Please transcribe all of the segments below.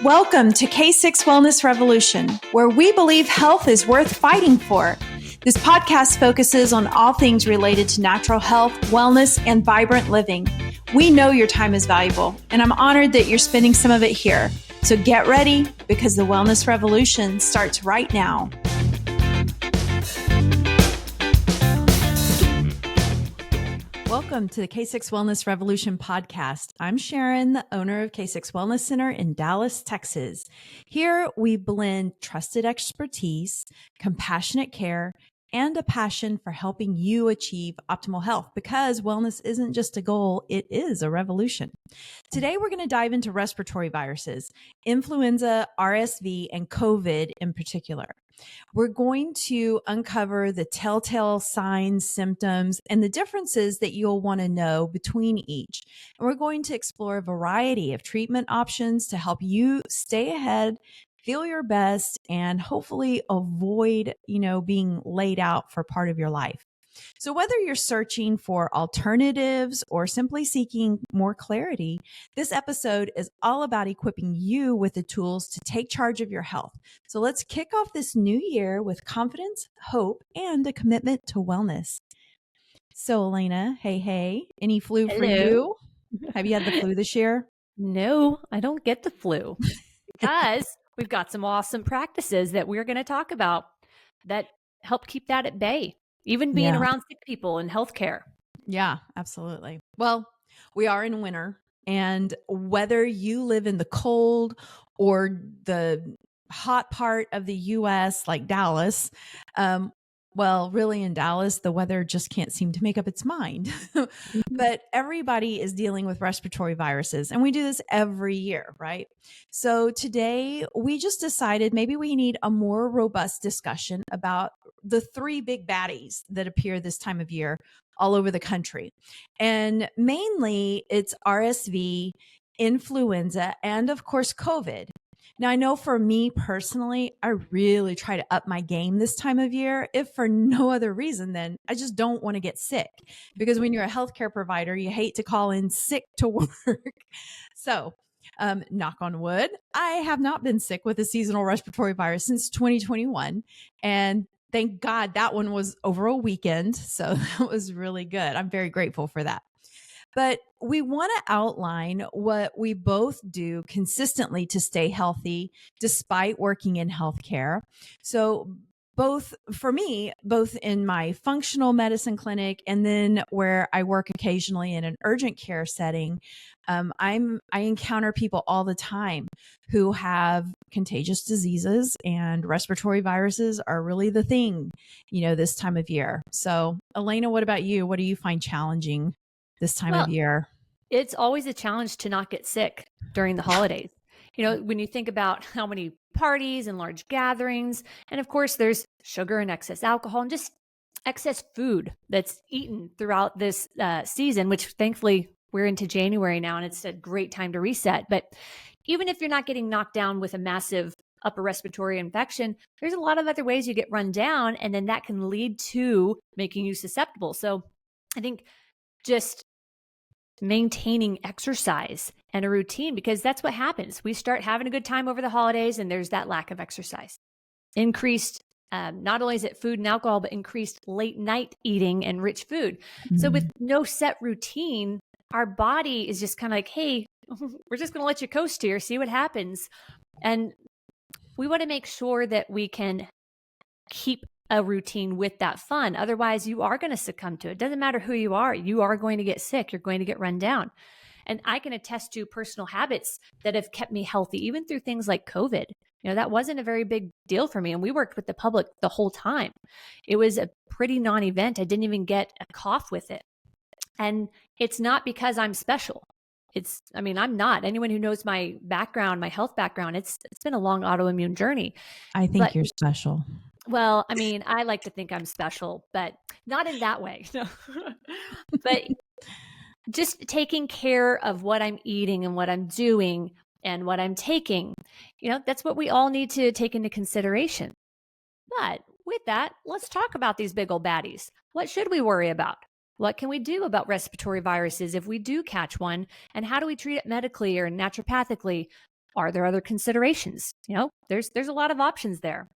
Welcome to K6 Wellness Revolution, where we believe health is worth fighting for. This podcast focuses on all things related to natural health, wellness, and vibrant living. We know your time is valuable, and I'm honored that you're spending some of it here. So get ready, because the Wellness Revolution starts right now. Welcome to the K6 Wellness Revolution podcast. I'm Sharon, the owner of K6 Wellness Center in Dallas, Texas. Here we blend trusted expertise, compassionate care, and a passion for helping you achieve optimal health, because wellness isn't just a goal, it is a revolution. Today, we're going to dive into respiratory viruses, influenza, RSV, and COVID in particular. We're going to uncover the telltale signs, symptoms, and the differences that you'll want to know between each. And we're going to explore a variety of treatment options to help you stay ahead, feel your best, and hopefully avoid, being laid out for part of your life. So whether you're searching for alternatives or simply seeking more clarity, this episode is all about equipping you with the tools to take charge of your health. So let's kick off this new year with confidence, hope, and a commitment to wellness. So Elena, hey, any flu for you? Have you had the flu this year? No, I don't get the flu because we've got some awesome practices that we're going to talk about that help keep that at bay. Even being around sick people in healthcare. Yeah, absolutely. Well, we are in winter, and whether you live in the cold or the hot part of the U.S. like Dallas, really in Dallas, the weather just can't seem to make up its mind. But everybody is dealing with respiratory viruses, and we do this every year, right? So today we just decided maybe we need a more robust discussion about the three big baddies that appear this time of year all over the country. And mainly it's RSV, influenza, and of course, COVID. Now, I know for me personally, I really try to up my game this time of year, if for no other reason than I just don't want to get sick. Because when you're a healthcare provider, you hate to call in sick to work. So, knock on wood, I have not been sick with a seasonal respiratory virus since 2021. And thank God that one was over a weekend. So that was really good. I'm very grateful for that. But we want to outline what we both do consistently to stay healthy despite working in healthcare. So both in my functional medicine clinic and then where I work occasionally in an urgent care setting, I encounter people all the time who have contagious diseases, and respiratory viruses are really the thing, this time of year. So Elena, what about you? What do you find challenging this time of year? It's always a challenge to not get sick during the holidays. When you think about how many parties and large gatherings, and of course there's sugar and excess alcohol and just excess food that's eaten throughout this season, which thankfully we're into January now and it's a great time to reset. But even if you're not getting knocked down with a massive upper respiratory infection, there's a lot of other ways you get run down, and then that can lead to making you susceptible. So I think just maintaining exercise and a routine, because that's what happens. We start having a good time over the holidays and there's that lack of exercise. Increased, not only is it food and alcohol, but increased late night eating and rich food. Mm-hmm. So with no set routine, our body is just kind of like, hey, we're just going to let you coast here, see what happens. And we want to make sure that we can keep a routine with that fun. Otherwise, you are going to succumb to it. It doesn't matter who you are going to get sick. You're going to get run down. And I can attest to personal habits that have kept me healthy, even through things like COVID. That wasn't a very big deal for me. And we worked with the public the whole time. It was a pretty non-event. I didn't even get a cough with it. And it's not because I'm special. I'm not. Anyone who knows my background, my health background, it's been a long autoimmune journey. I think you're special. Well, I like to think I'm special, but not in that way. But just taking care of what I'm eating and what I'm doing and what I'm taking, that's what we all need to take into consideration. But with that, let's talk about these big old baddies. What should we worry about? What can we do about respiratory viruses if we do catch one? And how do we treat it medically or naturopathically? Are there other considerations? There's a lot of options there.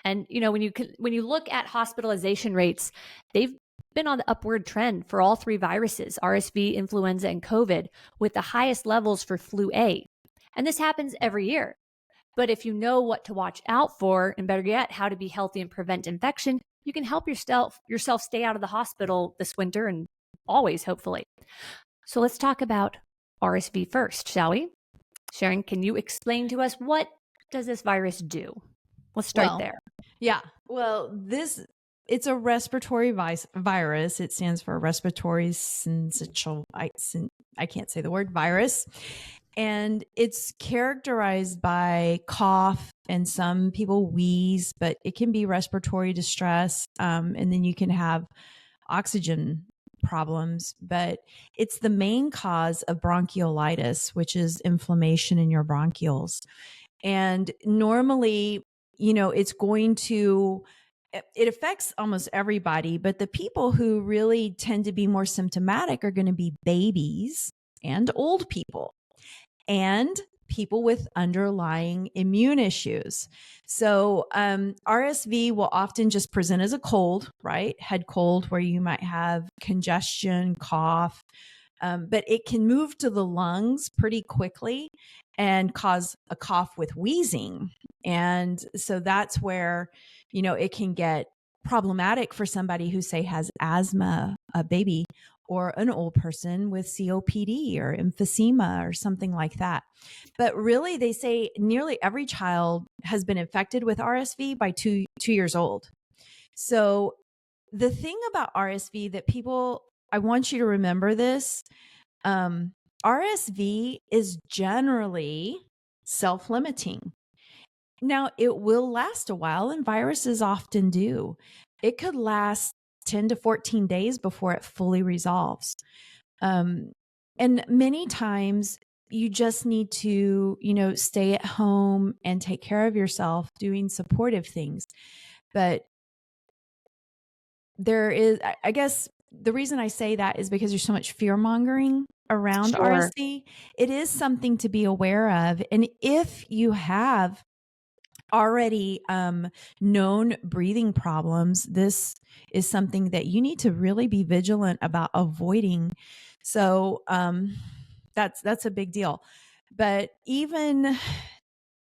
And when you look at hospitalization rates, they've been on the upward trend for all three viruses, RSV, influenza, and COVID, with the highest levels for flu A. And this happens every year. But if you know what to watch out for, and better yet, how to be healthy and prevent infection, you can help yourself stay out of the hospital this winter and always, hopefully. So let's talk about RSV first, shall we? Sharon, can you explain to us, what does this virus do? Let's start there. Yeah. Well, it's a respiratory virus. It stands for respiratory syncytial. I can't say the word virus. And it's characterized by cough, and some people wheeze, but it can be respiratory distress. And then you can have oxygen problems, but it's the main cause of bronchiolitis, which is inflammation in your bronchioles. And normally, it affects almost everybody, but the people who really tend to be more symptomatic are going to be babies and old people and people with underlying immune issues. So RSV will often just present as a cold, right? Head cold, where you might have congestion, cough, but it can move to the lungs pretty quickly and cause a cough with wheezing. And so that's where, it can get problematic for somebody who, say, has asthma, a baby, or an old person with COPD or emphysema or something like that. But really, they say nearly every child has been infected with RSV by 2 years old. So the thing about RSV that I want you to remember this, RSV is generally self-limiting. Now, it will last a while, and viruses often do. It could last 10 to 14 days before it fully resolves. And many times you just need to, stay at home and take care of yourself, doing supportive things. But there is, I guess the reason I say that is because there's so much fear mongering around RSV. It is something to be aware of. And if you have already known breathing problems, this is something that you need to really be vigilant about avoiding. So that's a big deal. But even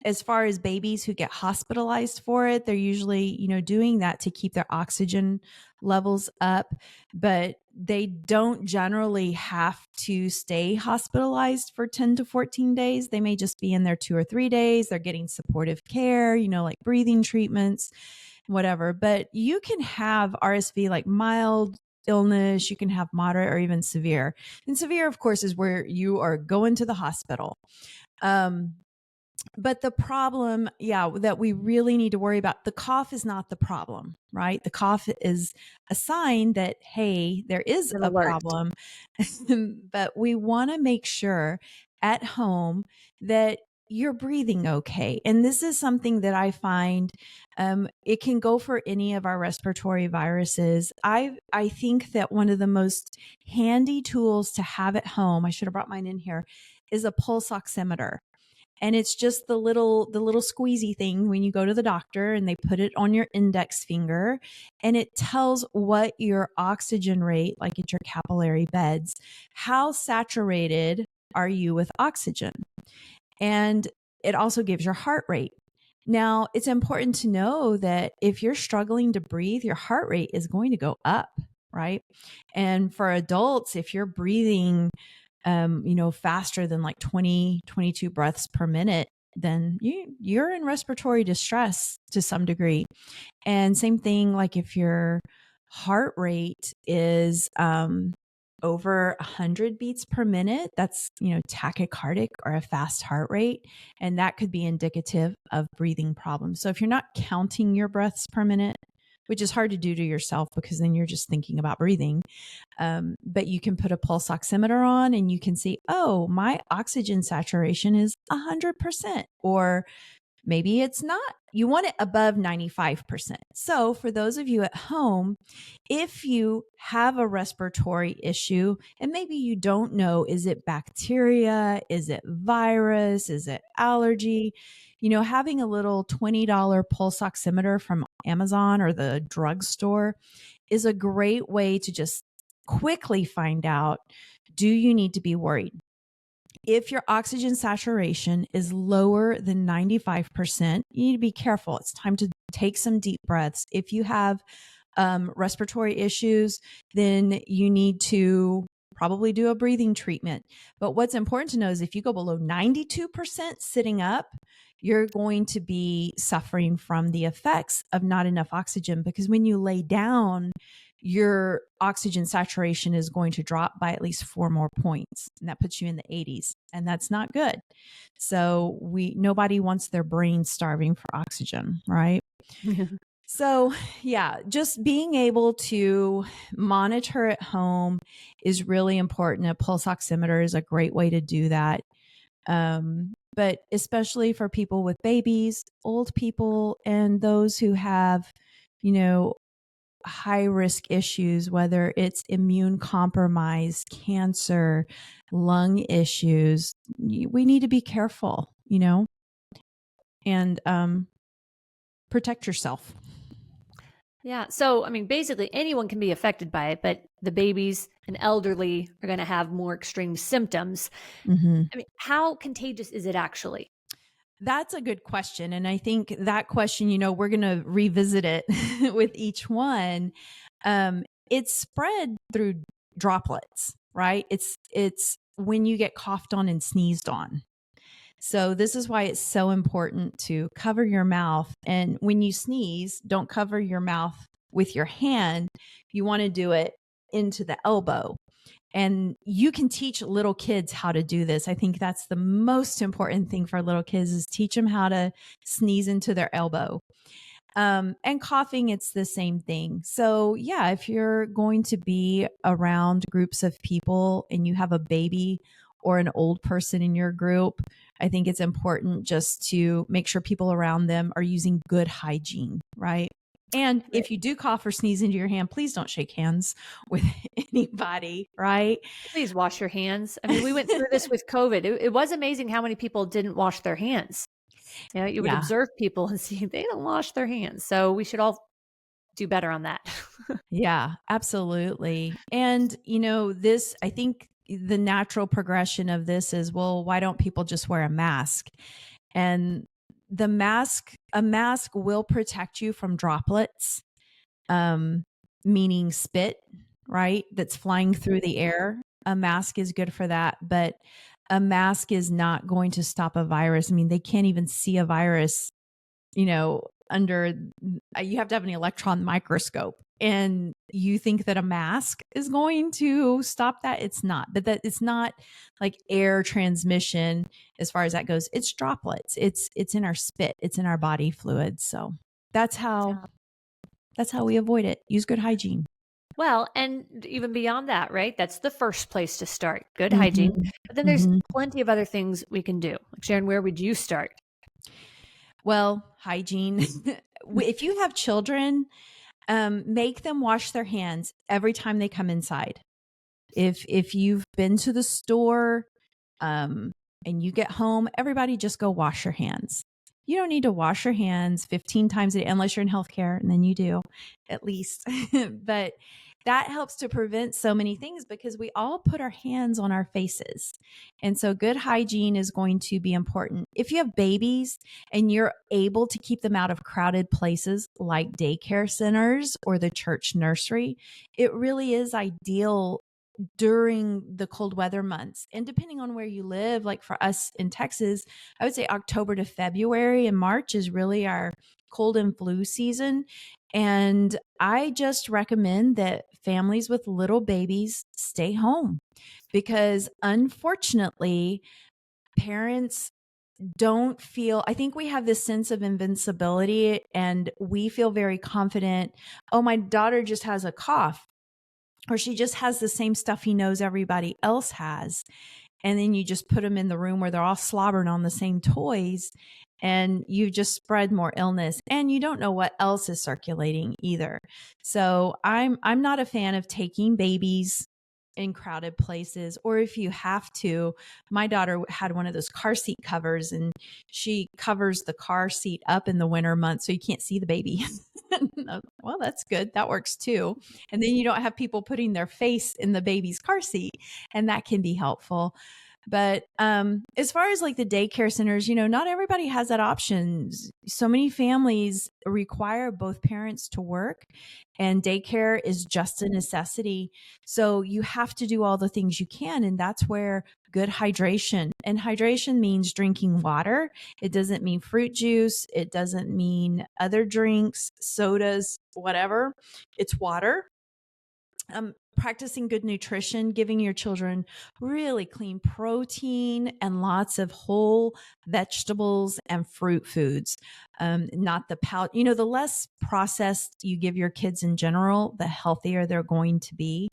as far as babies who get hospitalized for it, they're usually, doing that to keep their oxygen levels up, but they don't generally have to stay hospitalized for 10 to 14 days. They may just be in there 2 or 3 days. They're getting supportive care, like breathing treatments, whatever. But you can have RSV like mild illness. You can have moderate or even severe. And severe, of course, is where you are going to the hospital. But the problem, that we really need to worry about, the cough is not the problem, right? The cough is a sign that, hey, there is a problem. But we want to make sure at home that you're breathing okay. And this is something that I find it can go for any of our respiratory viruses. I think that one of the most handy tools to have at home, I should have brought mine in here, is a pulse oximeter. And it's just the little squeezy thing when you go to the doctor, and they put it on your index finger, and it tells what your oxygen rate, like at your capillary beds, how saturated are you with oxygen? And it also gives your heart rate. Now, it's important to know that if you're struggling to breathe, your heart rate is going to go up, right? And for adults, if you're breathing faster than like 20, 22 breaths per minute, then you're in respiratory distress to some degree. And same thing, like if your heart rate is over 100 beats per minute, that's, tachycardic or a fast heart rate. And that could be indicative of breathing problems. So if you're not counting your breaths per minute, which is hard to do to yourself because then you're just thinking about breathing. But you can put a pulse oximeter on and you can see, oh, my oxygen saturation is 100%, or maybe it's not you want it above 95%. So for those of you at home, if you have a respiratory issue and maybe you don't know, is it bacteria? Is it virus? Is it allergy? Having a little $20 pulse oximeter from Amazon or the drugstore is a great way to just quickly find out, do you need to be worried? If your oxygen saturation is lower than 95%, you need to be careful. It's time to take some deep breaths. If you have respiratory issues, then you need to probably do a breathing treatment. But what's important to know is if you go below 92% sitting up, you're going to be suffering from the effects of not enough oxygen, because when you lay down, your oxygen saturation is going to drop by at least 4 more points. And that puts you in the 80s. And that's not good. So nobody wants their brain starving for oxygen, right? So yeah, just being able to monitor at home is really important. A pulse oximeter is a great way to do that. But especially for people with babies, old people, and those who have, high risk issues, whether it's immune compromise, cancer, lung issues, we need to be careful, and protect yourself. Yeah. So, basically anyone can be affected by it, but the babies and elderly are going to have more extreme symptoms. Mm-hmm. How contagious is it actually? That's a good question. And I think that question, we're going to revisit it with each one. It's spread through droplets, right? It's when you get coughed on and sneezed on. So this is why it's so important to cover your mouth. And when you sneeze, don't cover your mouth with your hand. You want to do it into the elbow. And you can teach little kids how to do this. I think that's the most important thing for little kids, is teach them how to sneeze into their elbow. And coughing, it's the same thing. So yeah, if you're going to be around groups of people and you have a baby or an old person in your group, I think it's important just to make sure people around them are using good hygiene, right? And if you do cough or sneeze into your hand, please don't shake hands with anybody, right? Please wash your hands. We went through this with COVID. It was amazing how many people didn't wash their hands. You would observe people and see they don't wash their hands. So we should all do better on that. Yeah, absolutely. And, I think the natural progression of this is, well, why don't people just wear a mask? And a mask will protect you from droplets, meaning spit, right? That's flying through the air. A mask is good for that, but a mask is not going to stop a virus. They can't even see a virus, under, you have to have an electron microscope, and you think that a mask is going to stop that. It's not, but that it's not like air transmission as far as that goes. It's droplets. It's in our spit. It's in our body fluids. So that's how we avoid it. Use good hygiene. Well, and even beyond that, right? That's the first place to start, good hygiene. But then there's plenty of other things we can do. Sharon, where would you start? Well, hygiene. If you have children, make them wash their hands every time they come inside. If you've been to the store and you get home, everybody just go wash your hands. You don't need to wash your hands 15 times a day unless you're in healthcare, and then you do at least. But that helps to prevent so many things, because we all put our hands on our faces. And so good hygiene is going to be important. If you have babies and you're able to keep them out of crowded places like daycare centers or the church nursery, it really is ideal during the cold weather months. And depending on where you live, like for us in Texas, I would say October to February and March is really our cold and flu season. And I just recommend that families with little babies stay home, because unfortunately, parents don't feel, I think we have this sense of invincibility and we feel very confident. Oh, my daughter just has a cough, or she just has the same stuffy nose everybody else has. and then you just put them in the room where they're all slobbering on the same toys, and you just spread more illness, and you don't know what else is circulating either. So I'm not a fan of taking babies in crowded places, or if you have to. My daughter had one of those car seat covers, and she covers the car seat up in the winter months so you can't see the baby. Well, that's good. That works too. And then you don't have people putting their face in the baby's car seat, and that can be helpful. But as far as like the daycare centers, not everybody has that option. So many families require both parents to work, and daycare is just a necessity. So you have to do all the things you can. And that's where good hydration, and hydration means drinking water. It doesn't mean fruit juice. It doesn't mean other drinks, sodas, whatever. It's water. Practicing good nutrition, giving your children really clean protein and lots of whole vegetables and fruit foods. Not the the less processed you give your kids in general, the healthier they're going to be.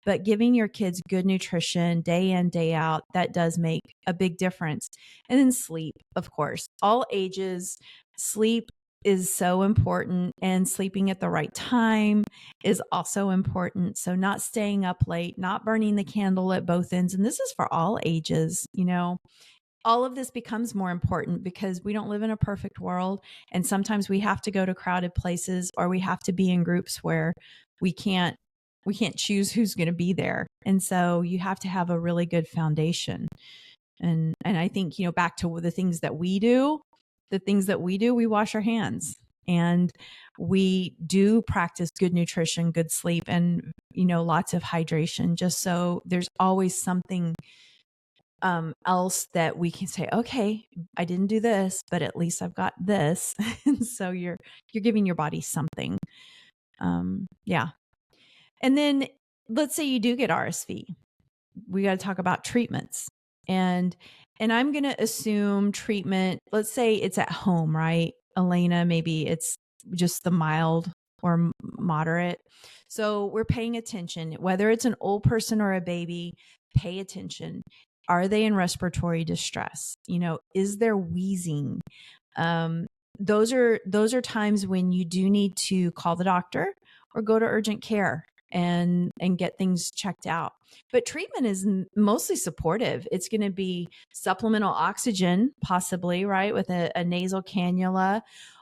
But giving your kids good nutrition day in, day out, that does make a big difference. And then sleep, of course, all ages. Sleep is so important, and sleeping at the right time is also important. So not staying up late, not burning the candle at both ends. And this is for all ages. All of this becomes more important because we don't live in a perfect world. And sometimes we have to go to crowded places, or we have to be in groups where we can't choose who's going to be there. And so you have to have a really good foundation. And I think, back to the things that we do, we wash our hands, and we do practice good nutrition, good sleep, and, lots of hydration, just so there's always something else that we can say, okay, I didn't do this, but at least I've got this. And so you're giving your body something. Yeah. And then let's say you do get RSV. We got to talk about treatments. And I'm going to assume treatment, let's say it's at home, right? Elena, maybe it's just the mild or moderate. So we're paying attention, whether it's an old person or a baby, pay attention. Are they in respiratory distress? Is there wheezing? Those are times when you do need to call the doctor or go to urgent care and get things checked out. But treatment is mostly supportive. It's going to be supplemental oxygen, possibly, right, with a nasal cannula,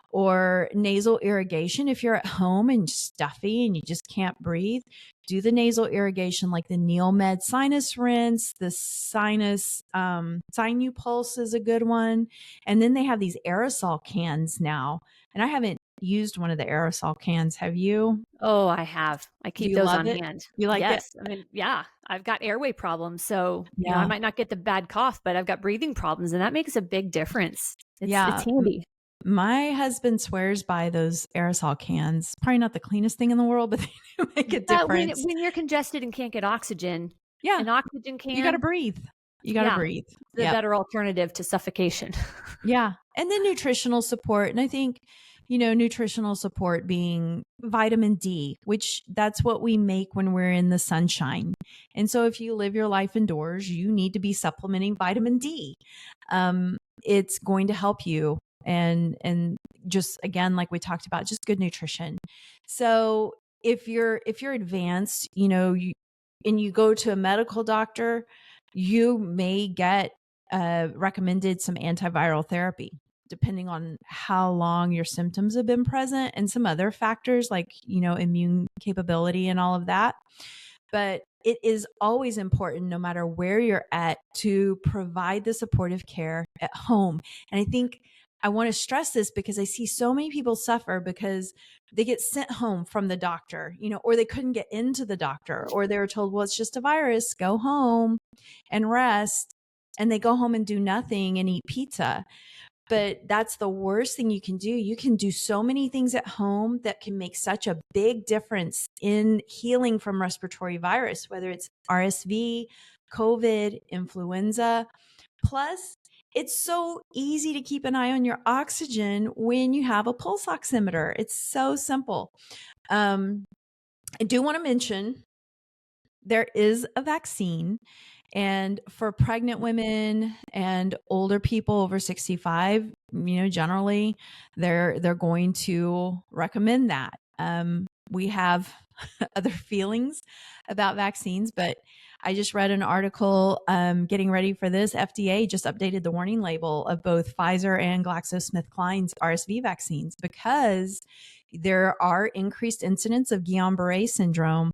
or nasal irrigation. If you're at home and stuffy and you just can't breathe, do the nasal irrigation, like the NeilMed sinus rinse, the sinus Sinupulse is a good one. And then they have these aerosol cans now. And I haven't used one of the aerosol cans. Have you? Oh, I have. I Do keep you those love on it? hand. You like it? Yes. I mean, yeah, I've got airway problems. So, I Yeah. might not get the bad cough, but I've got breathing problems, and that makes a big difference. It's Yeah. handy. My husband swears by those aerosol cans. Probably not the cleanest thing in the world, but they do make a difference. When you're congested and can't get oxygen, Yeah. an oxygen You got to can, breathe. You got to breathe. the Yep. better alternative to suffocation. Yeah. And then nutritional support. And I think, nutritional support being vitamin D, which that's what we make when we're in the sunshine. And so if you live your life indoors, you need to be supplementing vitamin D. It's going to help you. And just, again, like we talked about, just good nutrition. So if you're advanced, and you go to a medical doctor, you may get recommended some antiviral therapy, depending on how long your symptoms have been present, and some other factors like, immune capability and all of that. But it is always important, no matter where you're at, to provide the supportive care at home. And I think I want to stress this because I see so many people suffer because they get sent home from the doctor, or they couldn't get into the doctor, or they were told, well, it's just a virus, go home and rest. And they go home and do nothing and eat pizza. But that's the worst thing you can do. You can do so many things at home that can make such a big difference in healing from respiratory virus, whether it's RSV, COVID, influenza. Plus, it's so easy to keep an eye on your oxygen when you have a pulse oximeter. It's so simple. I do want to mention there is a vaccine, And for pregnant women and older people over 65, generally they're going to recommend that. We have other feelings about vaccines, but I just read an article getting ready for this. FDA just updated the warning label of both Pfizer and GlaxoSmithKline's RSV vaccines because there are increased incidents of Guillain-Barré syndrome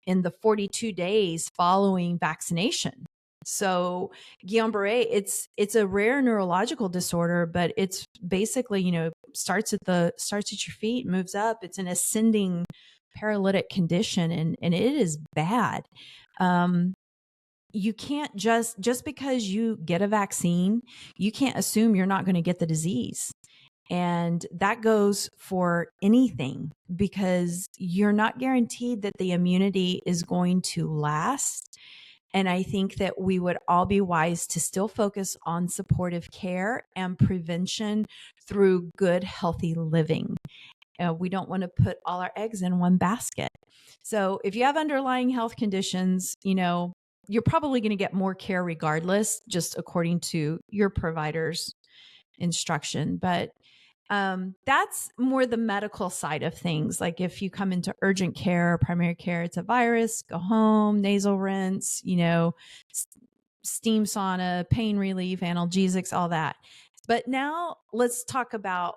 in the 42 days following vaccination. So Guillain-Barré, it's a rare neurological disorder, but it's basically, starts at your feet, moves up. It's an ascending paralytic condition, and it is bad. You can't just because you get a vaccine, you can't assume you're not going to get the disease. And that goes for anything because you're not guaranteed that the immunity is going to last. And I think that we would all be wise to still focus on supportive care and prevention through good, healthy living. We don't want to put all our eggs in one basket. So if you have underlying health conditions, you're probably going to get more care regardless, just according to your provider's instruction. But that's more the medical side of things. Like if you come into urgent care, primary care, it's a virus, go home, nasal rinse, steam sauna, pain relief, analgesics, all that. But now let's talk about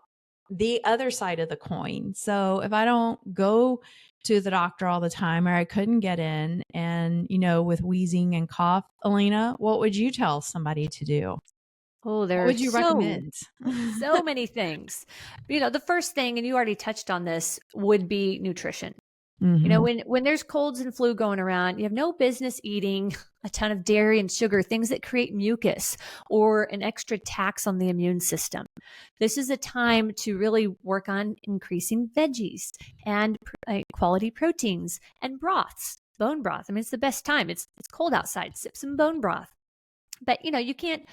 the other side of the coin. So if I don't go to the doctor all the time or I couldn't get in and, with wheezing and cough, Elena, what would you tell somebody to do? Oh, What there are would you recommend? so many things. The first thing, and you already touched on this, would be nutrition. Mhm. When there's colds and flu going around, you have no business eating a ton of dairy and sugar, things that create mucus or an extra tax on the immune system. This is a time to really work on increasing veggies and quality proteins and broths, bone broth. I mean, it's the best time. It's cold outside. Sip some bone broth. But you can't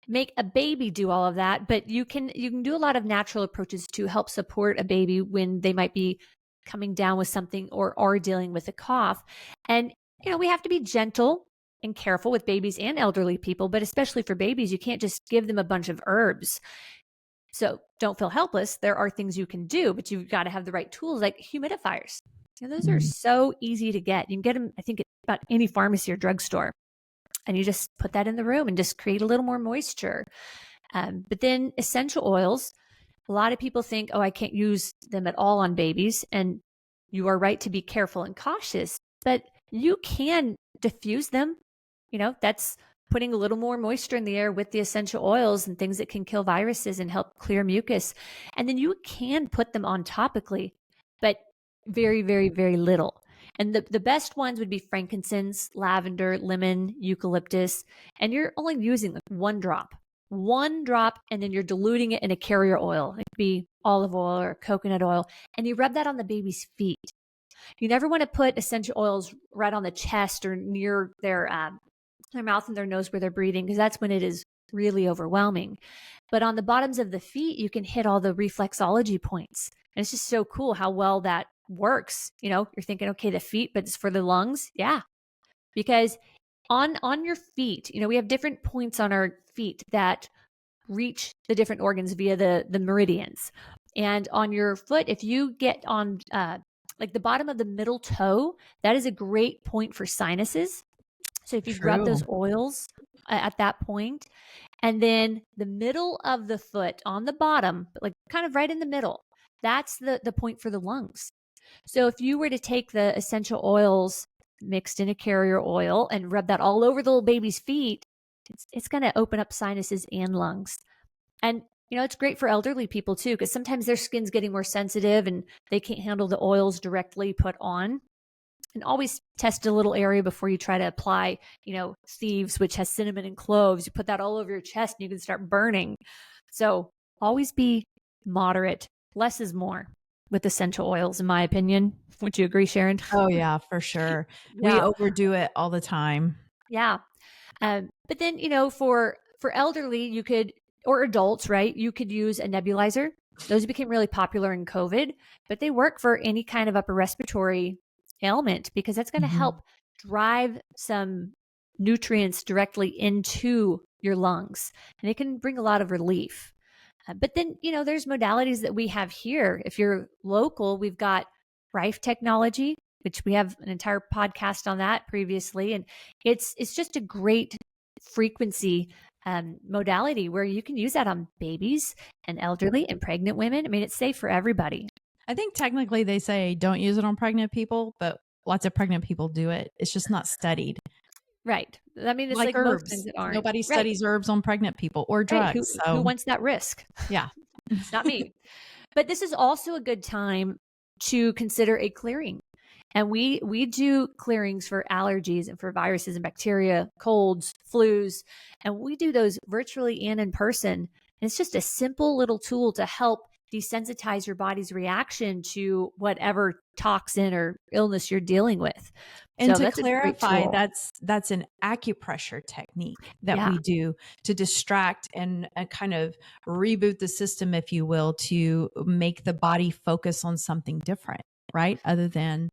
make a baby do all of that, but you can do a lot of natural approaches to help support a baby when they might be coming down with something or are dealing with a cough. And we have to be gentle and careful with babies and elderly people, but especially for babies, you can't just give them a bunch of herbs. So don't feel helpless. There are things you can do, but you've got to have the right tools like humidifiers. Those are so easy to get. You can get them, I think, at about any pharmacy or drugstore. And you just put that in the room and just create a little more moisture. But then essential oils, a lot of people think, oh, I can't use them at all on babies. And you are right to be careful and cautious, but you can diffuse them. That's putting a little more moisture in the air with the essential oils and things that can kill viruses and help clear mucus. And then you can put them on topically, but very, very, very little. And the best ones would be frankincense, lavender, lemon, eucalyptus. And you're only using like one drop, and then you're diluting it in a carrier oil. It could be olive oil or coconut oil. And you rub that on the baby's feet. You never want to put essential oils right on the chest or near their mouth and their nose where they're breathing, because that's when it is really overwhelming. But on the bottoms of the feet, you can hit all the reflexology points. And it's just so cool how well that works. You're thinking, okay, the feet, but it's for the lungs. Yeah. Because on your feet, we have different points on our feet that reach the different organs via the meridians. And on your foot, if you get on like the bottom of the middle toe, that is a great point for sinuses. So if you rub True. those oils at that point, and then the middle of the foot on the bottom, like kind of right in the middle, that's the point for the lungs. So if you were to take the essential oils mixed in a carrier oil and rub that all over the little baby's feet, it's going to open up sinuses and lungs. And it's great for elderly people too, because sometimes their skin's getting more sensitive and they can't handle the oils directly put on. And always test a little area before you try to apply, thieves, which has cinnamon and cloves. You put that all over your chest and you can start burning. So always be moderate. Less is more with essential oils, in my opinion. Would you agree, Sharon? Oh yeah, for sure. We Yeah. overdo it all the time. Yeah. But then, for elderly, you could, or adults, right? You could use a nebulizer. Those became really popular in COVID, but they work for any kind of upper respiratory ailment because that's going to help drive some nutrients directly into your lungs, and it can bring a lot of relief. But then, there's modalities that we have here. If you're local, we've got Rife technology, which we have an entire podcast on that previously. And it's just a great frequency modality where you can use that on babies and elderly and pregnant women. I mean, it's safe for everybody. I think technically they say don't use it on pregnant people, but lots of pregnant people do it. It's just not studied. Right. I mean, it's like most things herbs. that aren't. Nobody Right. studies herbs on pregnant people or Right. drugs. Who wants that risk? Yeah. Not me. But this is also a good time to consider a clearing. And we do clearings for allergies and for viruses and bacteria, colds, flus, and we do those virtually and in person. And it's just a simple little tool to help desensitize your body's reaction to whatever toxin or illness you're dealing with. And so to clarify, that's an acupressure technique that we do to distract and kind of reboot the system, if you will, to make the body focus on something different, right? Other than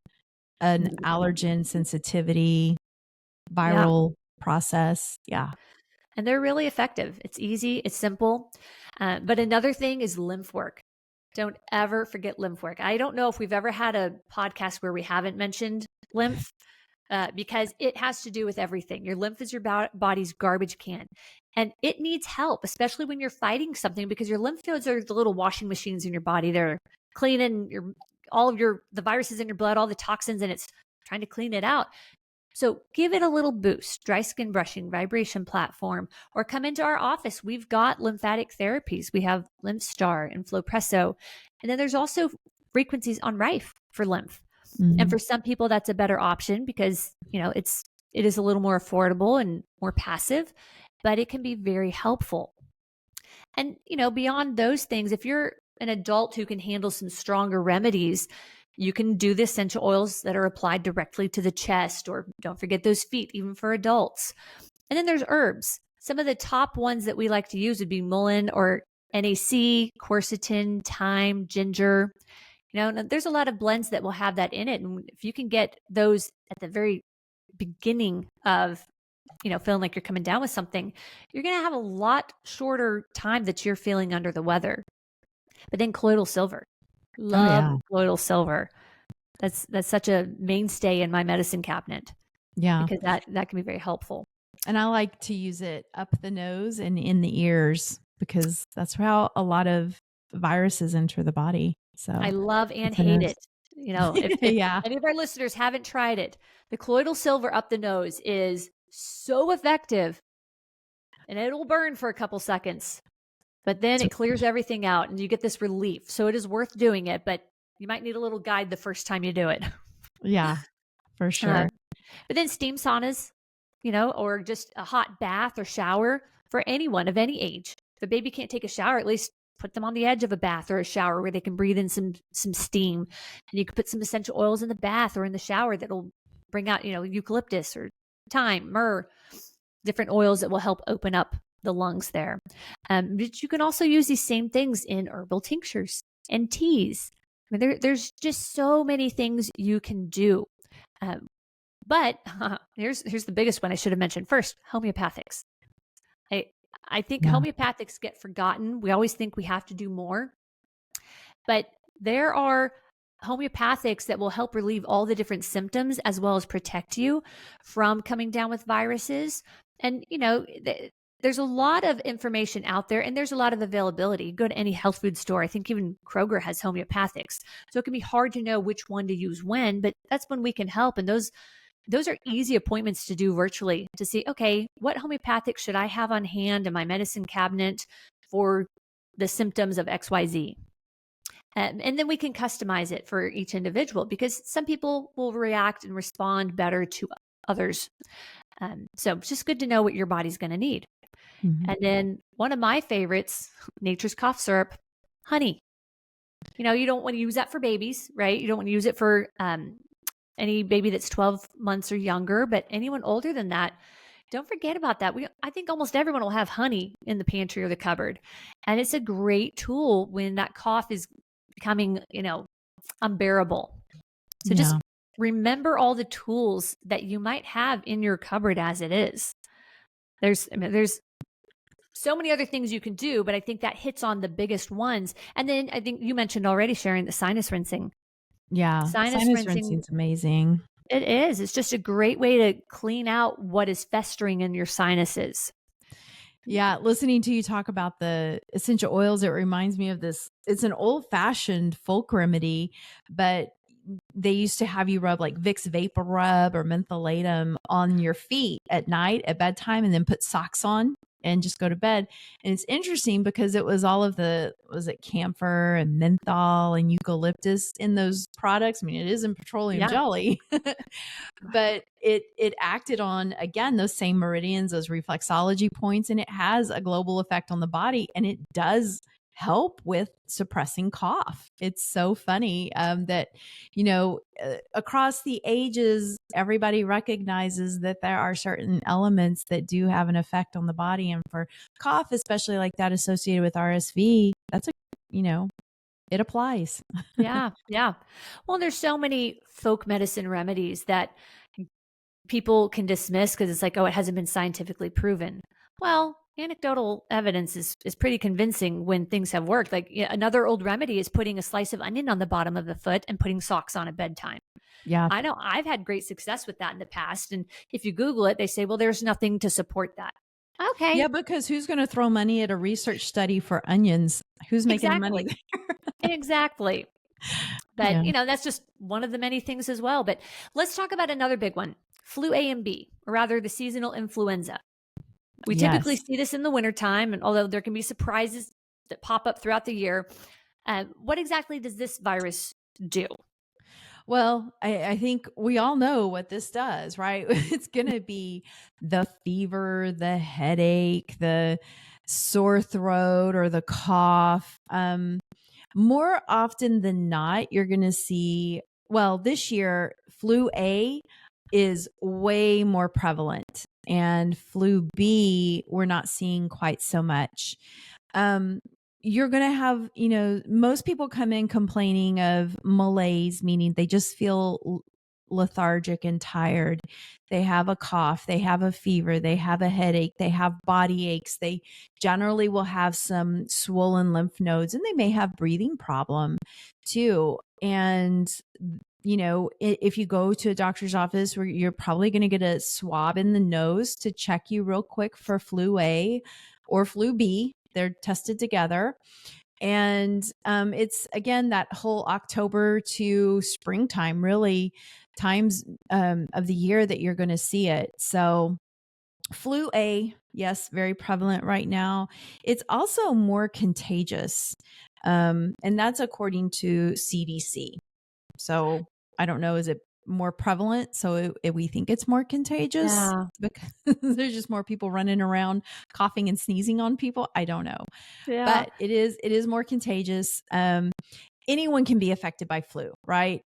an allergen sensitivity, viral process. Yeah. And they're really effective. It's easy. It's simple. But another thing is lymph work. Don't ever forget lymph work. I don't know if we've ever had a podcast where we haven't mentioned lymph because it has to do with everything. Your lymph is your body's garbage can. And it needs help, especially when you're fighting something, because your lymph nodes are the little washing machines in your body. They're cleaning the viruses in your blood, all the toxins, and it's trying to clean it out. So give it a little boost, dry skin brushing, vibration platform, or come into our office. We've got lymphatic therapies. We have LymphStar and Flowpresso. And then there's also frequencies on Rife for lymph. Mm-hmm. And for some people, that's a better option because, it is a little more affordable and more passive, but it can be very helpful. And, beyond those things, if you're an adult who can handle some stronger remedies, you can do the essential oils that are applied directly to the chest, or don't forget those feet, even for adults. And then there's herbs. Some of the top ones that we like to use would be mullein or NAC, quercetin, thyme, ginger. There's a lot of blends that will have that in it. And if you can get those at the very beginning of, feeling like you're coming down with something, you're going to have a lot shorter time that you're feeling under the weather. But then colloidal silver. Love colloidal silver. That's such a mainstay in my medicine cabinet. Yeah. Because that can be very helpful. And I like to use it up the nose and in the ears because that's how a lot of viruses enter the body. So I love and hate it. If any of our listeners haven't tried it, the colloidal silver up the nose is so effective, and it'll burn for a couple seconds. But then it clears everything out and you get this relief. So it is worth doing it, but you might need a little guide the first time you do it. Yeah, for sure. But then steam saunas, or just a hot bath or shower for anyone of any age. If a baby can't take a shower, at least put them on the edge of a bath or a shower where they can breathe in some steam. And you can put some essential oils in the bath or in the shower that'll bring out, eucalyptus or thyme, myrrh, different oils that will help open up the lungs there. But you can also use these same things in herbal tinctures and teas. I mean, there's just so many things you can do. But here's the biggest one I should have mentioned first: homeopathics. I think homeopathics get forgotten. We always think we have to do more, but there are homeopathics that will help relieve all the different symptoms as well as protect you from coming down with viruses. And there's a lot of information out there and there's a lot of availability. Go to any health food store. I think even Kroger has homeopathics. So it can be hard to know which one to use when, but that's when we can help. And those are easy appointments to do virtually to see, okay, what homeopathic should I have on hand in my medicine cabinet for the symptoms of XYZ? And then we can customize it for each individual because some people will react and respond better to others. So it's just good to know what your body's going to need. Mm-hmm. And then one of my favorites, nature's cough syrup, honey. You don't want to use that for babies, right? You don't want to use it for any baby that's 12 months or younger, but anyone older than that, don't forget about that. I think almost everyone will have honey in the pantry or the cupboard. And it's a great tool when that cough is becoming, unbearable. So just remember all the tools that you might have in your cupboard as it is. There's so many other things you can do, but I think that hits on the biggest ones. And then I think you mentioned already, Sharon, the sinus rinsing. Yeah. Sinus Sinus rinsing, rinsing's amazing. it is. It's just a great way to clean out what is festering in your sinuses. Yeah, listening to you talk about the essential oils, it reminds me of this. It's an old-fashioned folk remedy, but they used to have you rub like Vicks Vapor Rub or mentholatum on your feet at night at bedtime and then put socks on and just go to bed. And it's interesting because it was all of the, was it camphor and menthol and eucalyptus in those products? I mean, it isn't petroleum Yeah. jelly, but it acted on, again, those same meridians, those reflexology points, and it has a global effect on the body, and it does help with suppressing cough. It's so funny that, across the ages, everybody recognizes that there are certain elements that do have an effect on the body. And for cough, especially like that associated with RSV, that's it applies. Yeah. Yeah. Well, there's so many folk medicine remedies that people can dismiss because it's like, oh, it hasn't been scientifically proven. Well, anecdotal evidence is pretty convincing when things have worked. Like another old remedy is putting a slice of onion on the bottom of the foot and putting socks on at bedtime. Yeah. I know I've had great success with that in the past. And if you Google it, they say, well, there's nothing to support that. Okay. Yeah, because who's going to throw money at a research study for onions? Who's making the money there? Exactly. But, Yeah. that's just one of the many things as well. But let's talk about another big one, flu A and B, or rather the seasonal influenza. We typically Yes. see this in the wintertime, and although there can be surprises that pop up throughout the year, what exactly does this virus do? Well, I think we all know what this does, right? It's going to be the fever, the headache, the sore throat, or the cough. More often than not, you're going to see, well, this year, flu A is way more prevalent, and flu B, we're not seeing quite so much. You're going to have, most people come in complaining of malaise, meaning they just feel lethargic and tired. They have a cough, they have a fever, they have a headache, they have body aches. They generally will have some swollen lymph nodes, and they may have breathing problem too. And if you go to a doctor's office, where you're probably going to get a swab in the nose to check you real quick for flu A or flu B. They're tested together. And it's, again, that whole October to springtime, really times of the year that you're going to see it. So flu A, yes, very prevalent right now. It's also more contagious. And that's according to CDC. So I don't know, is it more prevalent? So we think it's more contagious because there's just more people running around coughing and sneezing on people. I don't know. Yeah. But it is more contagious. Anyone can be affected by flu, right?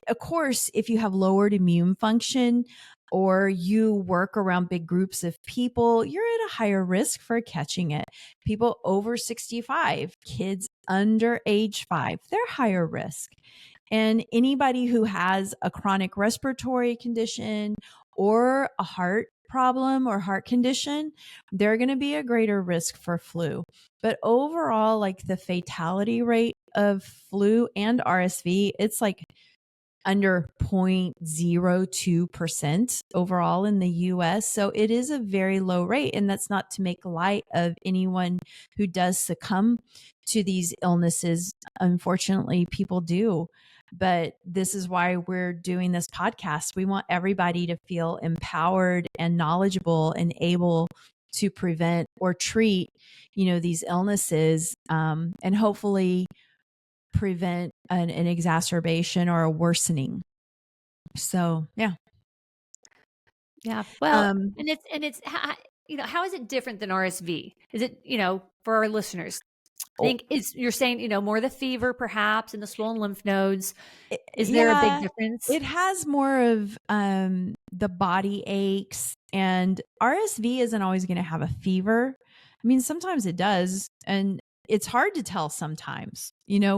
Of course, if you have lowered immune function or you work around big groups of people, you're at a higher risk for catching it. People over 65, kids under age 5, they're higher risk. And anybody who has a chronic respiratory condition or a heart problem or heart condition, they're going to be a greater risk for flu. But overall, like the fatality rate of flu and RSV, it's like under 0.02% overall in the US. So it is a very low rate. And that's not to make light of anyone who does succumb to these illnesses. Unfortunately, people do. But this is why we're doing this podcast. We want everybody to feel empowered and knowledgeable and able to prevent or treat, these illnesses, and hopefully prevent an exacerbation or a worsening. So, yeah. Yeah. Well, and it's how is it different than RSV? Is it, for our listeners, I think you're saying, more the fever perhaps and the swollen lymph nodes. Is there a big difference? It has more of the body aches, and RSV isn't always going to have a fever. I mean, sometimes it does. And it's hard to tell sometimes,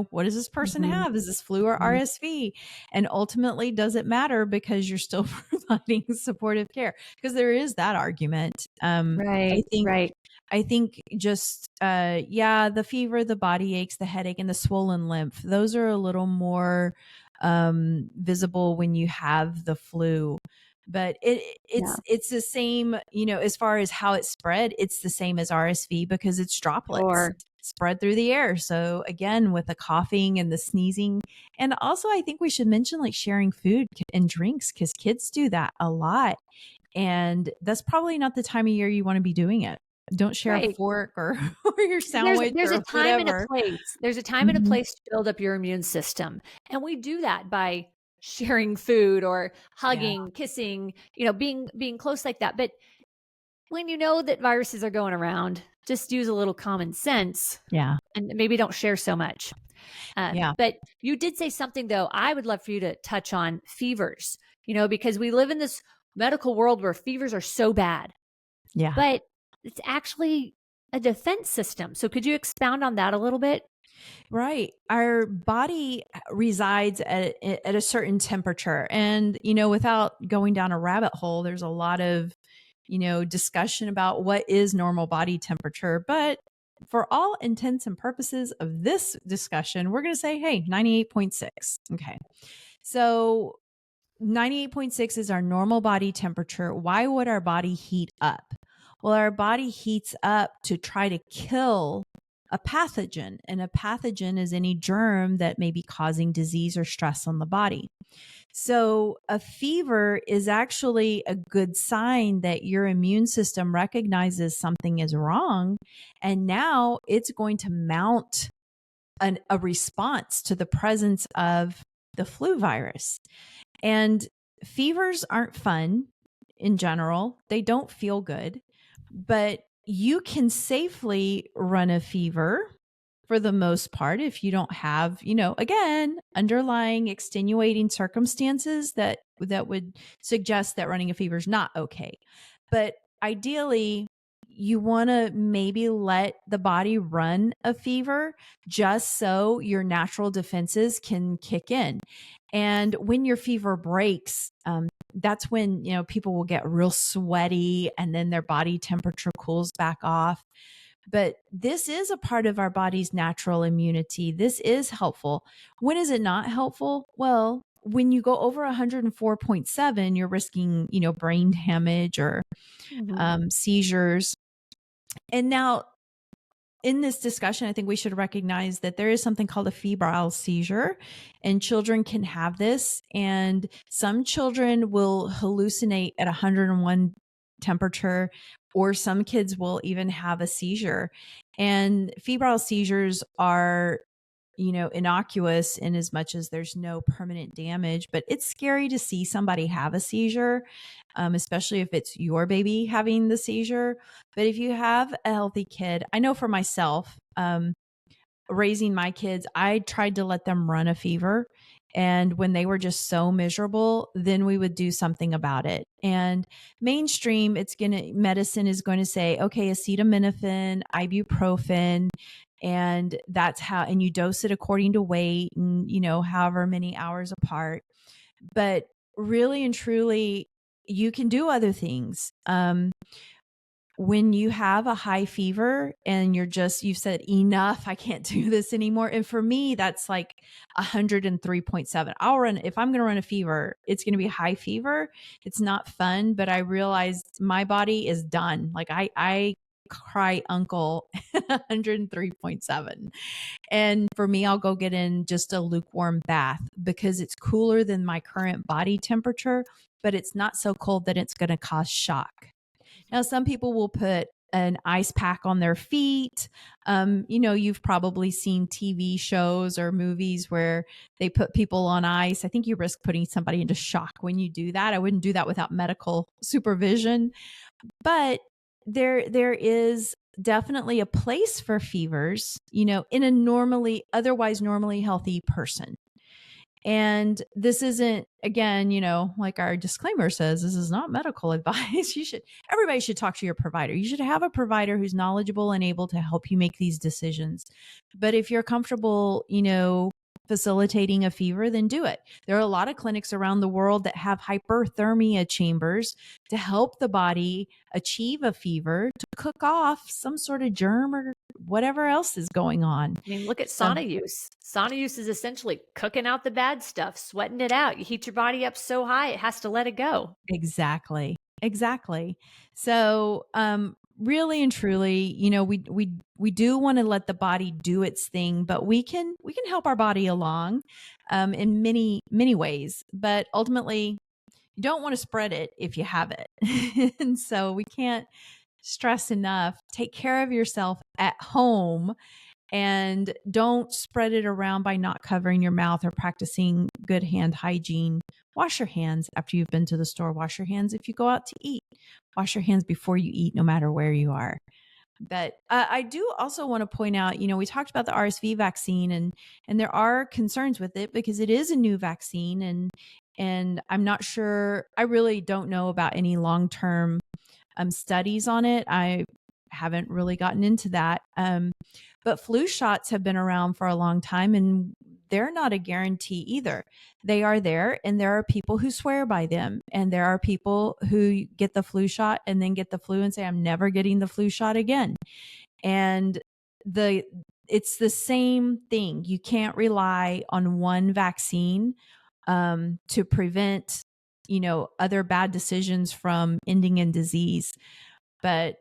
what does this person Mhm. have? Is this flu or Mhm. RSV? And ultimately, does it matter because you're still providing supportive care? Because there is that argument. I Right, think right. I think just yeah, the fever, the body aches, the headache, and the swollen lymph, those are a little more visible when you have the flu. But Yeah, it's the same, as far as how it's spread, it's the same as RSV because it's droplets sure. spread through the air. So again, with the coughing and the sneezing. And also I think we should mention like sharing food and drinks because kids do that a lot. And that's probably not the time of year you want to be doing it. Don't share a Right. fork or, or your There's sandwich there's a or time and a whatever. place. There's a time and a Mhm. place to build up your immune system, and we do that by sharing food or Yeah. hugging, kissing, being close like that. But when you know that viruses are going around, just use a little common sense Yeah. and maybe don't share so much. Yeah. But you did say something, though, I would love for you to touch on fevers, because we live in this medical world where fevers are so bad, Yeah. but it's actually a defense system. So could you expound on that a little bit? Right. Our body resides at a certain temperature. And, without going down a rabbit hole, there's a lot of, discussion about what is normal body temperature. But for all intents and purposes of this discussion, we're going to say, hey, 98.6. Okay. So 98.6 is our normal body temperature. Why would our body heat up? Well, our body heats up to try to kill a pathogen, and a pathogen is any germ that may be causing disease or stress on the body. So, a fever is actually a good sign that your immune system recognizes something is wrong, and now it's going to mount a response to the presence of the flu virus. And fevers aren't fun in general. They don't feel good, but you can safely run a fever for the most part if you don't have, again, underlying extenuating circumstances that would suggest that running a fever is not okay. But ideally, you want to maybe let the body run a fever just so your natural defenses can kick in. And when your fever breaks, that's when, people will get real sweaty and then their body temperature cools back off. But this is a part of our body's natural immunity. This is helpful. When is it not helpful? Well, when you go over 104.7, you're risking, brain damage or Mhm. seizures. And now, in this discussion, I think we should recognize that there is something called a febrile seizure, and children can have this. And some children will hallucinate at 101 temperature, or some kids will even have a seizure. And febrile seizures are, innocuous in as much as there's no permanent damage, but it's scary to see somebody have a seizure, especially if it's your baby having the seizure. But if you have a healthy kid, I know for myself, raising my kids, I tried to let them run a fever. And when they were just so miserable, then we would do something about it. And mainstream, medicine is going to say, okay, acetaminophen, ibuprofen, and that's how, and you dose it according to weight and, however many hours apart. But really and truly, you can do other things. When you have a high fever and you've said enough, I can't do this anymore. And for me, that's like 103.7. If I'm going to run a fever, it's going to be high fever. It's not fun, but I realized my body is done. Like I cry uncle 103.7. And for me, I'll go get in just a lukewarm bath because it's cooler than my current body temperature, but it's not so cold that it's going to cause shock. Now, some people will put an ice pack on their feet. You've probably seen TV shows or movies where they put people on ice. I think you risk putting somebody into shock when you do that. I wouldn't do that without medical supervision. But there is definitely a place for fevers, in a otherwise normally healthy person. And this isn't, again, like our disclaimer says, this is not medical advice. Everybody should talk to your provider. You should have a provider who's knowledgeable and able to help you make these decisions. But if you're comfortable, facilitating a fever, then do it. There are a lot of clinics around the world that have hyperthermia chambers to help the body achieve a fever, to cook off some sort of germ or whatever else is going on. I mean, look at So, sauna use. Sauna use is essentially cooking out the bad stuff, sweating it out. You heat your body up so high, it has to let it go. exactly. Exactly. So, really and truly, we do want to let the body do its thing, but we can help our body along, in many, many ways. But ultimately, you don't want to spread it if you have it. And so we can't stress enough. Take care of yourself at home and don't spread it around by not covering your mouth or practicing good hand hygiene. Wash your hands after you've been to the store. Wash your hands if you go out to eat. Wash your hands before you eat, no matter where you are. But I do also want to point out, we talked about the RSV vaccine, and there are concerns with it because it is a new vaccine, and I'm not sure. I really don't know about any long-term studies on it. I haven't really gotten into that. But flu shots have been around for a long time, and they're not a guarantee either. They are there, and there are people who swear by them, and there are people who get the flu shot and then get the flu and say, I'm never getting the flu shot again. And it's the same thing. You can't rely on one vaccine to prevent, other bad decisions from ending in disease. But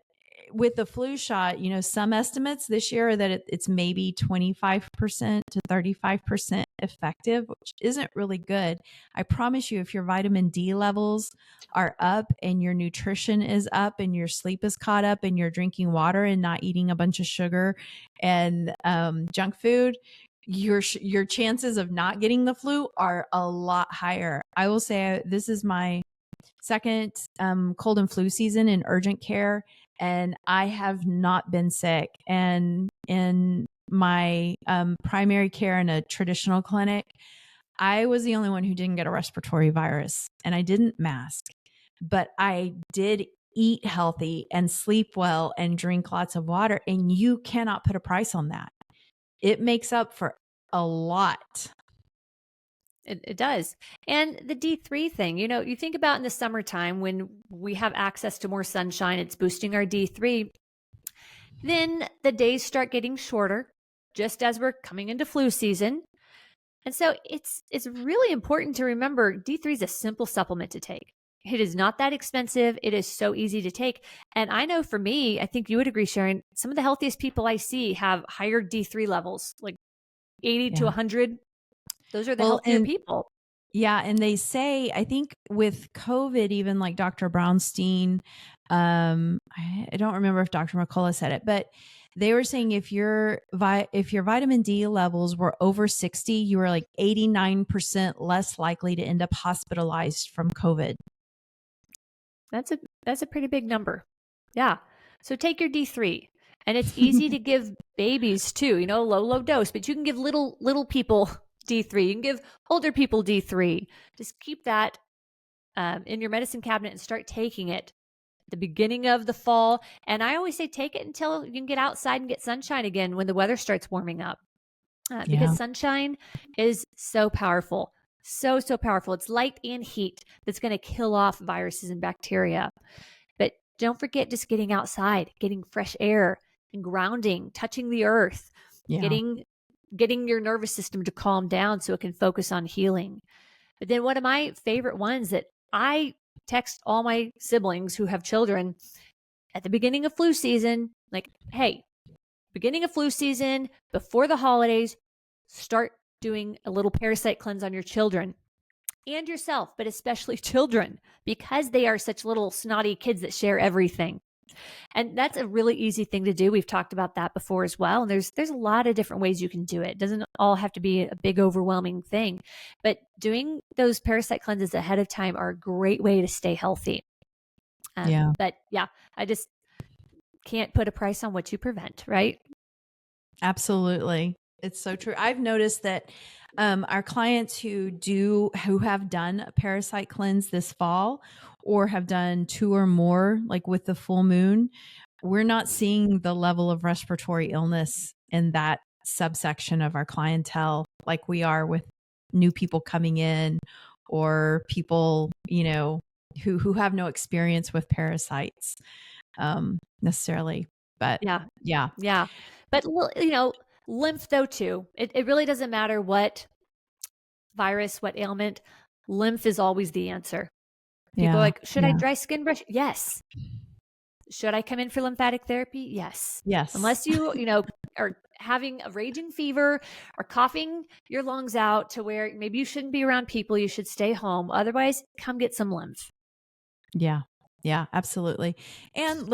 with the flu shot, some estimates this year are that it's maybe 25% to 35% effective, which isn't really good. I promise you, if your vitamin D levels are up and your nutrition is up and your sleep is caught up and you're drinking water and not eating a bunch of sugar and junk food, your chances of not getting the flu are a lot higher. I will say this is my second cold and flu season in urgent care, and I have not been sick. And in my primary care in a traditional clinic, I was the only one who didn't get a respiratory virus, and I didn't mask, but I did eat healthy and sleep well and drink lots of water. And you cannot put a price on that. It makes up for a lot. It does. And the D3 thing, you think about in the summertime when we have access to more sunshine, it's boosting our D3. Then the days start getting shorter, just as we're coming into flu season. And so it's really important to remember D3 is a simple supplement to take. It is not that expensive. It is so easy to take. And I know for me, I think you would agree, Sharon, some of the healthiest people I see have higher D3 levels, like 80 to 100. Those are the healthier people. Yeah. And they say, I think with COVID, even like Dr. Brownstein, I don't remember if Dr. McCullough said it, but they were saying if your vitamin D levels were over 60, you were like 89% less likely to end up hospitalized from COVID. That's a pretty big number. Yeah. So take your D3. And it's easy to give babies too, low dose, but you can give little people D3. You can give older people D3. Just keep that in your medicine cabinet and start taking it at the beginning of the fall. And I always say take it until you can get outside and get sunshine again when the weather starts warming up. Because sunshine is so powerful. So powerful. It's light and heat that's going to kill off viruses and bacteria. But don't forget just getting outside, getting fresh air and grounding, touching the earth, getting your nervous system to calm down so it can focus on healing. But then one of my favorite ones that I text all my siblings who have children at the beginning of flu season, like, hey, beginning of flu season, before the holidays, start doing a little parasite cleanse on your children and yourself, but especially children, because they are such little snotty kids that share everything. And that's a really easy thing to do. We've talked about that before as well. And there's a lot of different ways you can do it. It doesn't all have to be a big, overwhelming thing. But doing those parasite cleanses ahead of time are a great way to stay healthy. But yeah, I just can't put a price on what you prevent, right? Absolutely. It's so true. I've noticed that Our clients who have done a parasite cleanse this fall or have done 2 or more, like with the full moon, we're not seeing the level of respiratory illness in that subsection of our clientele like we are with new people coming in or people, who have no experience with parasites necessarily. But Yeah. yeah. Yeah. But, lymph though too. It really doesn't matter what virus, what ailment, lymph is always the answer. People are Yeah. like, should I Yeah. dry skin brush? Yes. Should I come in for lymphatic therapy? Yes. Yes. Unless you are having a raging fever or coughing your lungs out to where maybe you shouldn't be around people, you should stay home. Otherwise, come get some lymph. Yeah. Yeah, absolutely. And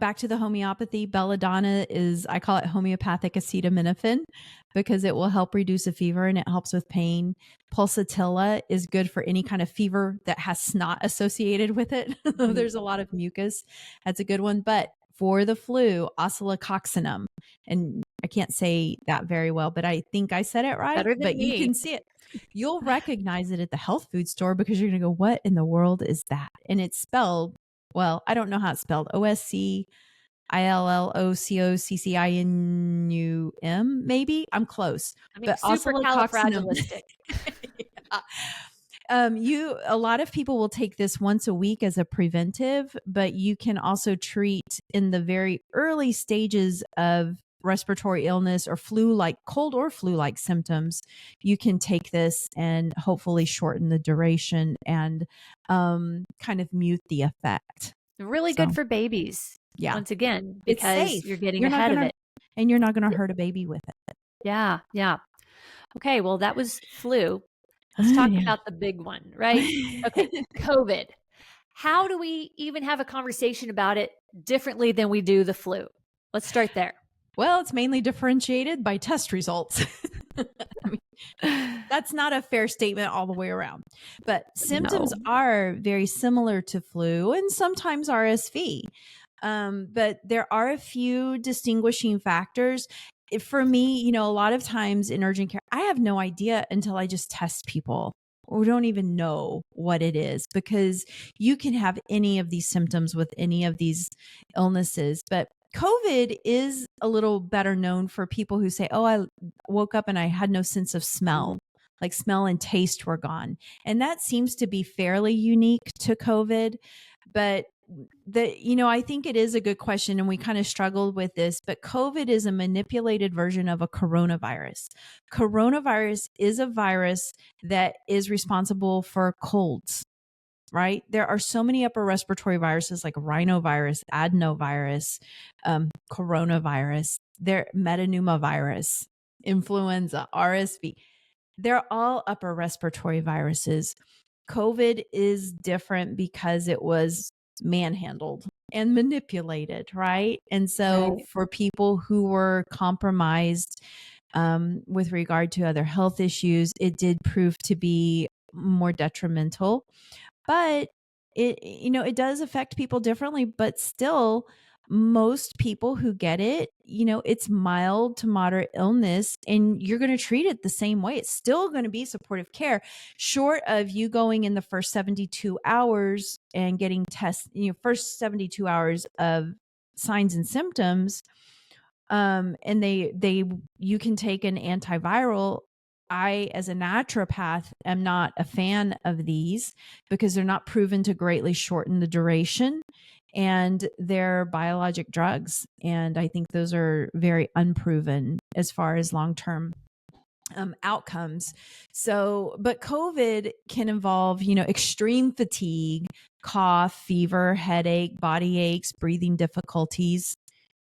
back to the homeopathy, belladonna I call it homeopathic acetaminophen because it will help reduce a fever and it helps with pain. Pulsatilla is good for any kind of fever that has snot associated with it. There's a lot of mucus. That's a good one. But for the flu, oscillococcinum, and I can't say that very well, but I think I said it right. Better But than you me. can see it. You'll recognize it at the health food store because you're going to go, what in the world is that? And it's spelled, well, I don't know how it's spelled. OSCILLOCOCCINUM, maybe. I'm close. I mean, But super oscillococcinum. califragilistic. Yeah. A lot of people will take this once a week as a preventive, but you can also treat in the very early stages of respiratory illness or cold or flu like symptoms. You can take this and hopefully shorten the duration and kind of mute the effect. Really So, good for babies. yeah, Once again, it's because safe. you're getting You're not ahead of gonna, it. and you're not gonna hurt a baby with it. Yeah. Yeah. Okay. Well, that was flu. Let's talk Yeah. about the big one, right? Okay. COVID. How do we even have a conversation about it differently than we do the flu? Let's start there. Well, it's mainly differentiated by test results. I mean, that's not a fair statement all the way around. But symptoms No. are very similar to flu and sometimes RSV. But there are a few distinguishing factors. For me, a lot of times in urgent care, I have no idea until I just test people. We don't even know what it is because you can have any of these symptoms with any of these illnesses. But COVID is a little better known for people who say, oh, I woke up and I had no sense of smell, like smell and taste were gone. And that seems to be fairly unique to COVID. But I think it is a good question and we kind of struggled with this, but COVID is a manipulated version of a coronavirus. Coronavirus is a virus that is responsible for colds, right? There are so many upper respiratory viruses like rhinovirus, adenovirus, coronavirus, metapneumovirus, influenza, RSV. They're all upper respiratory viruses. COVID is different because it was manhandled and manipulated, right? And so Right. for people who were compromised with regard to other health issues, it did prove to be more detrimental. But it does affect people differently, but still most people who get it, it's mild to moderate illness and you're going to treat it the same way. It's still going to be supportive care short of you going in the first 72 hours and getting tests, first 72 hours of signs and symptoms. And you can take an antiviral. I, as a naturopath, am not a fan of these because they're not proven to greatly shorten the duration and they're biologic drugs. And I think those are very unproven as far as long-term outcomes. So, but COVID can involve, extreme fatigue, cough, fever, headache, body aches, breathing difficulties.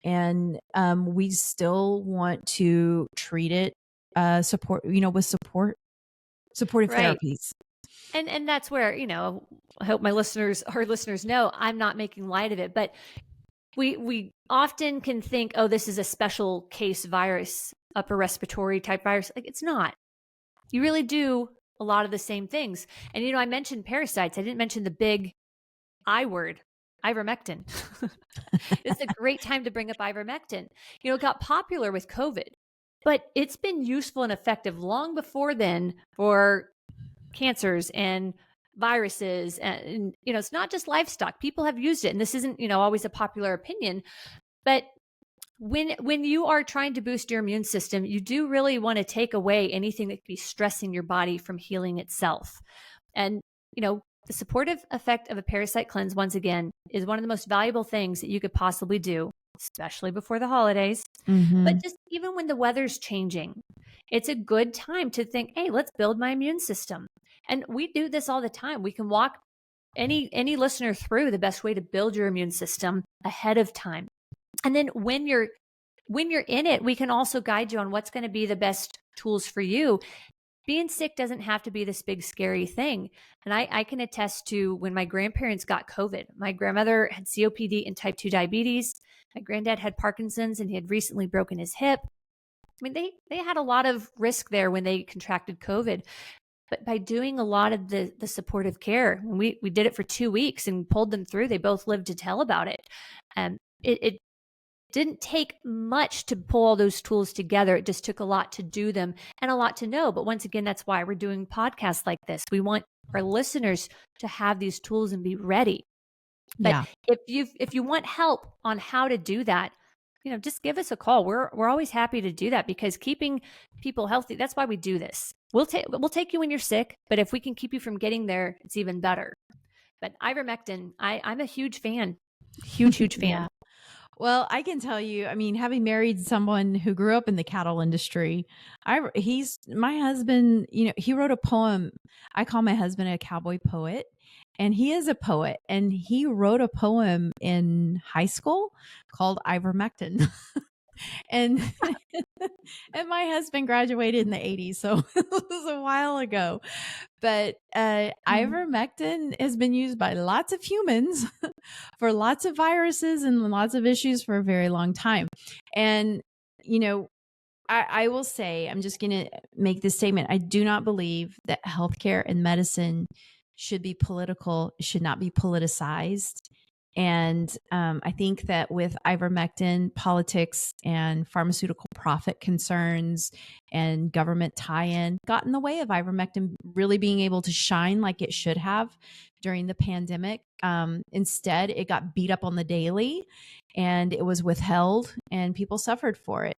And we still want to treat it with supportive Right. therapies. And that's where, I hope our listeners know I'm not making light of it, but we often can think, oh, this is a special case virus, upper respiratory type virus. Like it's not. You really do a lot of the same things. And I mentioned parasites. I didn't mention the big I word, ivermectin. It's a great time to bring up ivermectin. It got popular with COVID but it's been useful and effective long before then for cancers and viruses. And it's not just livestock. People have used it, and this isn't, always a popular opinion, but when you are trying to boost your immune system, you do really want to take away anything that could be stressing your body from healing itself. And, the supportive effect of a parasite cleanse, once again, is one of the most valuable things that you could possibly do, especially before the holidays. But just even when the weather's changing, it's a good time to think, hey, let's build my immune system. And we do this all the time. We can walk any listener through the best way to build your immune system ahead of time. And then when you're in it, we can also guide you on what's going to be the best tools for you. Being sick doesn't have to be this big, scary thing. And I can attest to when my grandparents got COVID. My grandmother had COPD and type 2 diabetes. My granddad had Parkinson's, and he had recently broken his hip. I mean, they had a lot of risk there when they contracted COVID. But by doing a lot of the supportive care, we did it for 2 weeks and pulled them through. They both lived to tell about it. It didn't take much to pull all those tools together. It just took a lot to do them and a lot to know. But once again, that's why we're doing podcasts like this. We want our listeners to have these tools and be ready. But if you want help on how to do that, just give us a call. We're always happy to do that, because keeping people healthy, that's why we do this. We'll take you when you're sick, but if we can keep you from getting there, it's even better. But ivermectin, I'm a huge fan. Huge fan. Yeah. Well, I can tell you, I mean, having married someone who grew up in the cattle industry, my husband, he wrote a poem. I call my husband a cowboy poet, and he is a poet, and he wrote a poem in high school called Ivermectin. And and my husband graduated in the 80s, so it was a while ago. But ivermectin has been used by lots of humans for lots of viruses and lots of issues for a very long time. And I will say, I'm just going to make this statement. I do not believe that healthcare and medicine should be political, should not be politicized. And I think that with ivermectin, politics and pharmaceutical profit concerns and government tie-in got in the way of ivermectin really being able to shine like it should have during the pandemic. Instead, it got beat up on the daily, and it was withheld, and people suffered for it.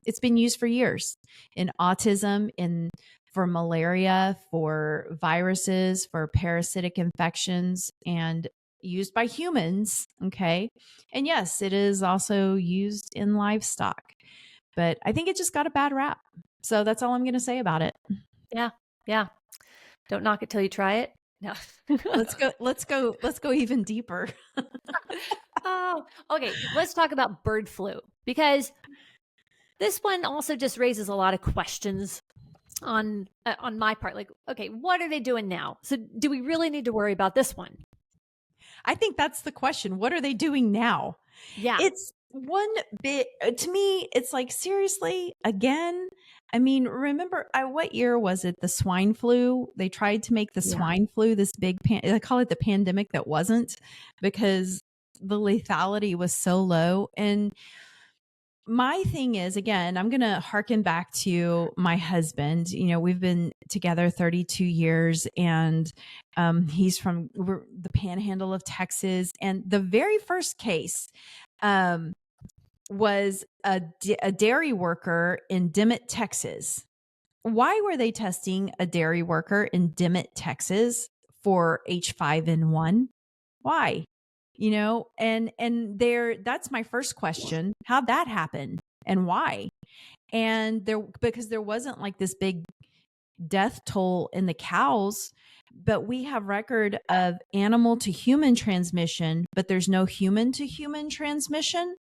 It's been used for years in autism, for malaria, for viruses, for parasitic infections, and used by humans. Okay. And yes, it is also used in livestock, but I think it just got a bad rap. So that's all I'm going to say about it. Yeah. Yeah. Don't knock it till you try it. No. Let's go even deeper. Oh, okay. Let's talk about bird flu, because this one also just raises a lot of questions on my part. Like, okay, what are they doing now? So do we really need to worry about this one? I think that's the question. What are they doing now? Yeah. It's one bit, to me, it's like, seriously, again? I mean, remember, what year was it? The swine flu? They tried to make the swine flu this big, I call it the pandemic that wasn't, because the lethality was so low. And my thing is, again, I'm going to harken back to my husband. We've been together 32 years, and he's from the panhandle of Texas. And the very first case was a dairy worker in Dimmitt, Texas. Why were they testing a dairy worker in Dimmitt, Texas for H5N1? Why? And that's my first question. How'd that happen and why? And because there wasn't like this big death toll in the cows, but we have record of animal to human transmission, but there's no human to human transmission.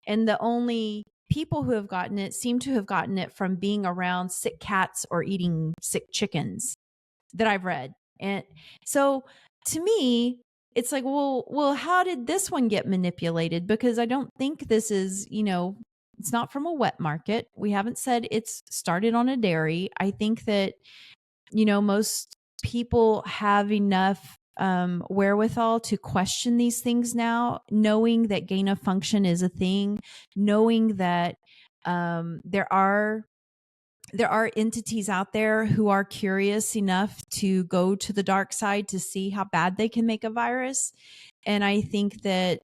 And the only people who have gotten it seem to have gotten it from being around sick cats or eating sick chickens that I've read. And so to me, it's like, well, how did this one get manipulated? Because I don't think this is, it's not from a wet market. We haven't said it's started on a dairy. I think that, most people have enough wherewithal to question these things now, knowing that gain of function is a thing, knowing that There are entities out there who are curious enough to go to the dark side to see how bad they can make a virus. And I think that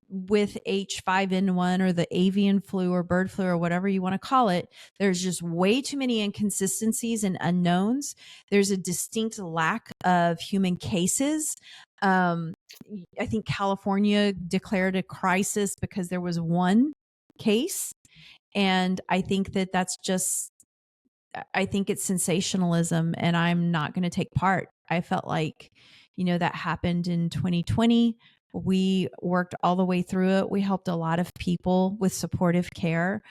with H5N1 or the avian flu or bird flu or whatever you want to call it, there's just way too many inconsistencies and unknowns. There's a distinct lack of human cases. I think California declared a crisis because there was one case. And I think that that's just, I think it's sensationalism, and I'm not going to take part. I felt like, that happened in 2020. We worked all the way through it. We helped a lot of people with supportive care.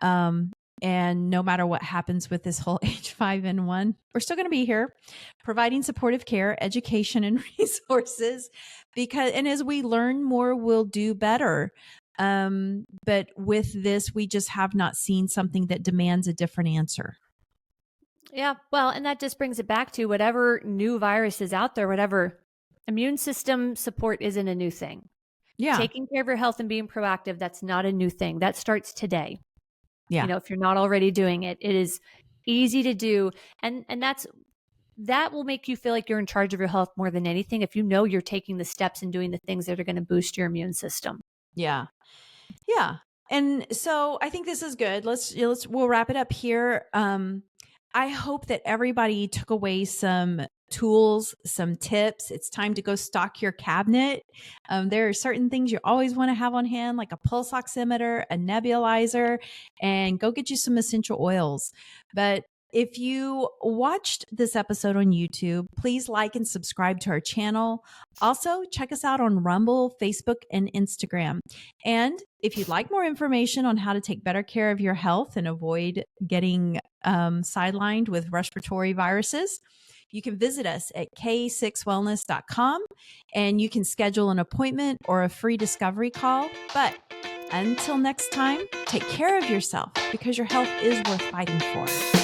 And no matter what happens with this whole H5N1, we're still going to be here providing supportive care, education, and resources and as we learn more, we'll do better. But with this, we just have not seen something that demands a different answer. Yeah. Well, and that just brings it back to whatever new virus is out there, whatever immune system support isn't a new thing. Yeah. Taking care of your health and being proactive, that's not a new thing. That starts today. Yeah. If you're not already doing it, it is easy to do. And that will make you feel like you're in charge of your health more than anything if you know you're taking the steps and doing the things that are going to boost your immune system. Yeah. Yeah. And so I think this is good. We'll wrap it up here. I hope that everybody took away some tools, some tips. It's time to go stock your cabinet. There are certain things you always want to have on hand, like a pulse oximeter, a nebulizer, and go get you some essential oils. But if you watched this episode on YouTube, please like and subscribe to our channel. Also, check us out on Rumble, Facebook, and Instagram. And if you'd like more information on how to take better care of your health and avoid getting sidelined with respiratory viruses, you can visit us at k6wellness.com and you can schedule an appointment or a free discovery call. But until next time, take care of yourself because your health is worth fighting for.